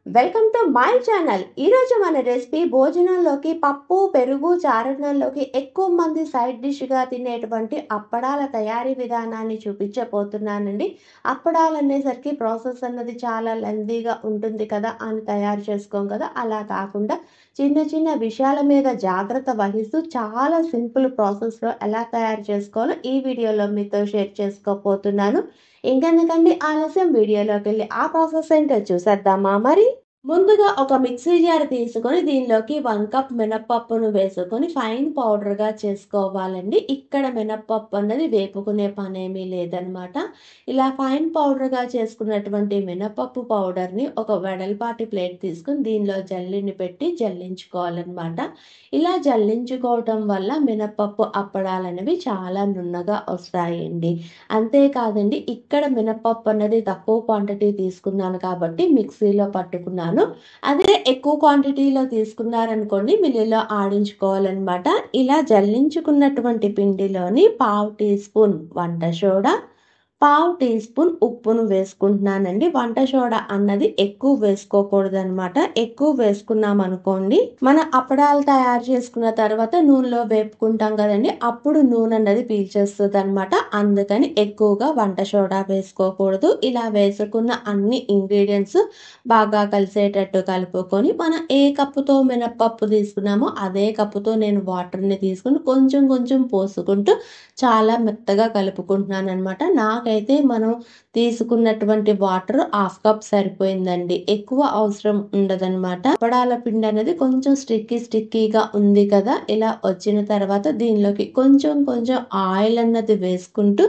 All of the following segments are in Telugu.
Welcome to my channel. ఈరోజు మన రెసిపీ భోజనంలోకి పప్పు పెరుగు చారణంలోకి ఎక్కువ మంది సైడ్ డిష్గా తినేటువంటి అప్పడాల తయారీ విధానాన్ని చూపించబోతున్నానండి. అప్పడాలు అనేసరికి ప్రాసెస్ అన్నది చాలా లెందీగా ఉంటుంది కదా అని తయారు చేసుకోం కదా, అలా కాకుండా చిన్న చిన్న విషయాల మీద జాగ్రత్త వహిస్తూ చాలా సింపుల్ ప్రాసెస్లో ఎలా తయారు చేసుకోవాలో ఈ వీడియోలో మీతో షేర్ చేసుకోబోతున్నాను. ఇంకెందుకండి ఆలస్యం, వీడియోలోకి వెళ్ళి ఆ ప్రాసెస్ ఏంటో చూసేద్దామా మరి. ముందుగా ఒక మిక్సీ జార్ తీసుకొని దీనిలోకి 1 కప్ మినపప్పును వేసుకొని ఫైన్ పౌడర్గా చేసుకోవాలండి. ఇక్కడ మినపప్పు అన్నది వేపుకునే పనేమీ లేదనమాట. ఇలా ఫైన్ పౌడర్గా చేసుకున్నటువంటి మినపప్పు పౌడర్ని ఒక వెడల్పాటి ప్లేట్ తీసుకొని దీనిలో జల్లిని పెట్టి జల్లించుకోవాలన్నమాట. ఇలా జల్లించుకోవటం వల్ల మినపప్పు అప్పడాలనేవి చాలా నున్నగా వస్తాయండి. అంతేకాదండి, ఇక్కడ మినపప్పు అన్నది తక్కువ క్వాంటిటీ తీసుకున్నాను కాబట్టి మిక్సీలో పట్టుకున్నాను. అదే ఎక్కువ క్వాంటిటీలో తీసుకున్నారనుకోండి మిల్లులో ఆడించుకోవాలన్నమాట. ఇలా జల్లించుకున్నటువంటి పిండిలోని 1/2 టీ స్పూన్ వంట సోడా, 1/2 టీ స్పూన్ ఉప్పును వేసుకుంటున్నానండి. వంట సోడా అన్నది ఎక్కువ వేసుకోకూడదనమాట. ఎక్కువ వేసుకున్నాం అనుకోండి మన అప్పడాలు తయారు చేసుకున్న తర్వాత నూనెలో వేపుకుంటాం కదండి, అప్పుడు నూనె అన్నది పీల్చేస్తుంది అనమాట. అందుకని ఎక్కువగా వంట సోడా వేసుకోకూడదు. ఇలా వేసుకున్న అన్ని ఇంగ్రీడియంట్స్ బాగా కలిసేటట్టు కలుపుకొని మనం ఏ కప్పుతో మినపప్పు తీసుకున్నామో అదే కప్పుతో నేను వాటర్ని తీసుకుని కొంచెం కొంచెం పోసుకుంటూ చాలా మెత్తగా కలుపుకుంటున్నాను అనమాట. నాకైతే మనం తీసుకున్నటువంటి వాటర్ 1/2 కప్ సరిపోయిందండి, ఎక్కువ అవసరం ఉండదన్నమాట. అప్పడాల పిండి అనేది కొంచెం స్టిక్కీగా ఉంది కదా, ఇలా వచ్చిన తర్వాత దీనిలోకి కొంచెం కొంచెం ఆయిల్ అన్నది వేసుకుంటూ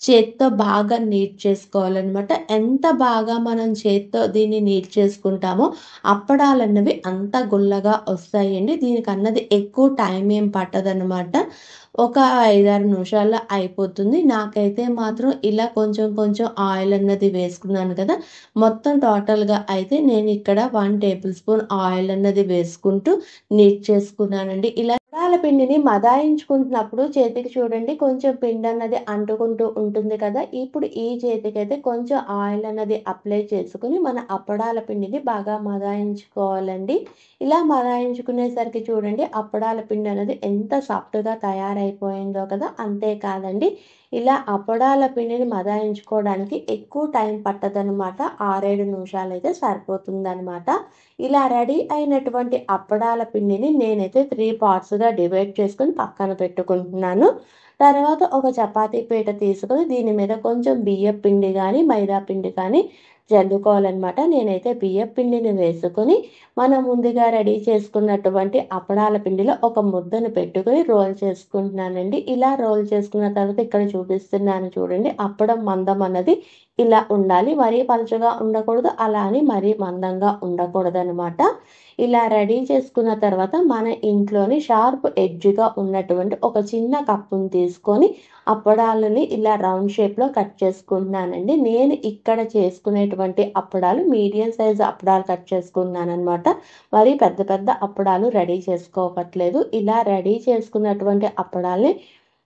చేత్తో బాగా నీట్ చేసుకోవాలన్నమాట. ఎంత బాగా మనం చేత్తో దీన్ని నీట్ చేసుకుంటామో అప్పడాలన్నవి అంత గుల్లగా వస్తాయండి. దీనికి అన్నది ఎక్కువ టైం ఏం పట్టదనమాట. ఒక 5-6 నిమిషాల్లో అయిపోతుంది. నాకైతే మాత్రం ఇలా కొంచెం కొంచెం ఆయిల్ అన్నది వేసుకున్నాను కదా, మొత్తం టోటల్గా అయితే నేను ఇక్కడ 1 టేబుల్ స్పూన్ ఆయిల్ అన్నది వేసుకుంటూ నీట్ చేసుకున్నానండి. ఇలా అప్పడాల పిండిని మదాయించుకుంటున్నప్పుడు చేతికి చూడండి కొంచెం పిండి అన్నది అంటుకుంటూ ఉంటుంది కదా, ఇప్పుడు ఈ చేతికి అయితే కొంచెం ఆయిల్ అన్నది అప్లై చేసుకుని మన అప్పడాల పిండిని బాగా మదాయించుకోవాలండి. ఇలా మదాయించుకునేసరికి చూడండి అప్పడాల పిండి అనేది ఎంత సాఫ్ట్గా తయారైపోయిందో కదా. అంతేకాదండి, ఇలా అప్పడాల పిండిని మదాయించుకోవడానికి ఎక్కువ టైం పట్టదనమాట. 6-7 నిమిషాలు అయితే సరిపోతుందనమాట. ఇలా రెడీ అయినటువంటి అప్పడాల పిండిని నేనైతే 3 పార్ట్స్గా డివైడ్ చేసుకొని పక్కన పెట్టుకుంటున్నాను. తర్వాత ఒక చపాతీ పీట తీసుకొని దీని మీద కొంచెం బియ్యం పిండి కానీ మైదా పిండి కానీ జల్లుకోవాలన్నమాట. నేనైతే బియ్యం పిండిని వేసుకొని మనం ముందుగా రెడీ చేసుకున్నటువంటి అప్పడాల పిండిలో ఒక ముద్దను పెట్టుకొని రోల్ చేసుకుంటున్నానండి. ఇలా రోల్ చేసుకున్న తర్వాత ఇక్కడ చూపిస్తున్నాను చూడండి, అప్పడం మందం అన్నది ఇలా ఉండాలి. మరీ పలుచగా ఉండకూడదు, అలా అని మరీ మందంగా ఉండకూడదు అనమాట. ఇలా రెడీ చేసుకున్న తర్వాత మన ఇంట్లోని షార్ప్ ఎడ్జ్గా ఉన్నటువంటి ఒక చిన్న కప్పుని తీసుకొని అప్పడాలని ఇలా రౌండ్ షేప్లో కట్ చేసుకుంటున్నానండి. నేను ఇక్కడ చేసుకునేటువంటి అప్పడాలు మీడియం సైజు అప్పడాలు కట్ చేసుకున్నాను అనమాట. మరి పెద్ద పెద్ద అప్పడాలు రెడీ చేసుకోవట్లేదు. ఇలా రెడీ చేసుకున్నటువంటి అప్పడాల్ని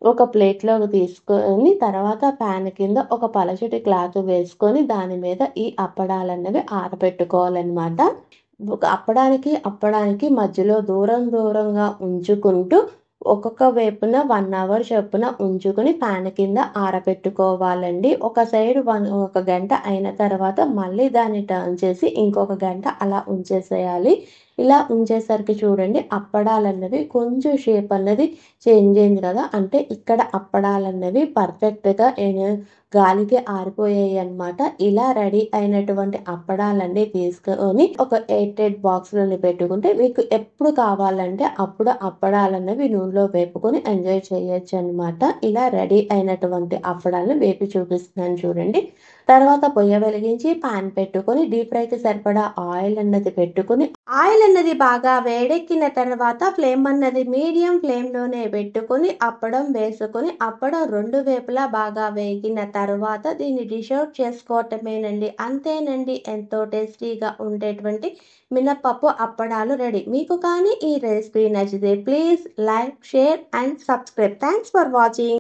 ఒక ప్లేట్లోకి తీసుకొని తర్వాత ప్యాన్ కింద ఒక పలచటి క్లాత్ వేసుకొని దాని మీద ఈ అప్పడాలన్నవి ఆరబెట్టుకోవాలన్నమాట. ఒక అప్పడానికి మధ్యలో దూరంగా ఉంచుకుంటూ ఒక్కొక్క వైపున 1 అవర్ చొప్పున ఉంచుకొని ప్యాన్ కింద ఆరబెట్టుకోవాలండి. ఒక సైడ్ 1 గంట అయిన తర్వాత మళ్ళీ దాన్ని టర్న్ చేసి ఇంకొక గంట అలా ఉంచేసేయాలి. ఇలా ఉంచేసరికి చూడండి అప్పడాలన్నవి కొంచెం షేప్ అన్నది చేంజ్ అయింది కదా, అంటే ఇక్కడ అప్పడాలన్నవి పర్ఫెక్ట్గా గాలికి ఆరిపోయాయి అన్నమాట. ఇలా రెడీ అయినటువంటి అప్పడాలన్నీ తీసుకొని ఒక ఎయిర్ బాక్స్లోని పెట్టుకుంటే మీకు ఎప్పుడు కావాలంటే అప్పుడు అప్పడాలన్నవి నూనెలో వేపుకొని ఎంజాయ్ చేయొచ్చు అనమాట. ఇలా రెడీ అయినటువంటి అప్పడాలను వేపి చూపిస్తున్నాను చూడండి. తర్వాత పొయ్య వెలిగించి పాన్ పెట్టుకొని డీప్ ఫ్రైకి సరిపడా ఆయిల్ అన్నది పెట్టుకుని ఆయిల్ అన్నది బాగా వేడెక్కిన తర్వాత ఫ్లేమ్ అన్నది మీడియం ఫ్లేమ్లోనే పెట్టుకొని అప్పడం వేసుకొని అప్పడం 2 వైపులా బాగా వేగిన తర్వాత దీన్ని డిష్ అవుట్ చేసుకోవటమేనండి. అంతేనండి, ఎంతో టేస్టీగా ఉండేటువంటి మినపప్పు అప్పడాలు రెడీ. మీకు కానీ ఈ రెసిపీ నచ్చితే please like, share and subscribe. Thanks for watching.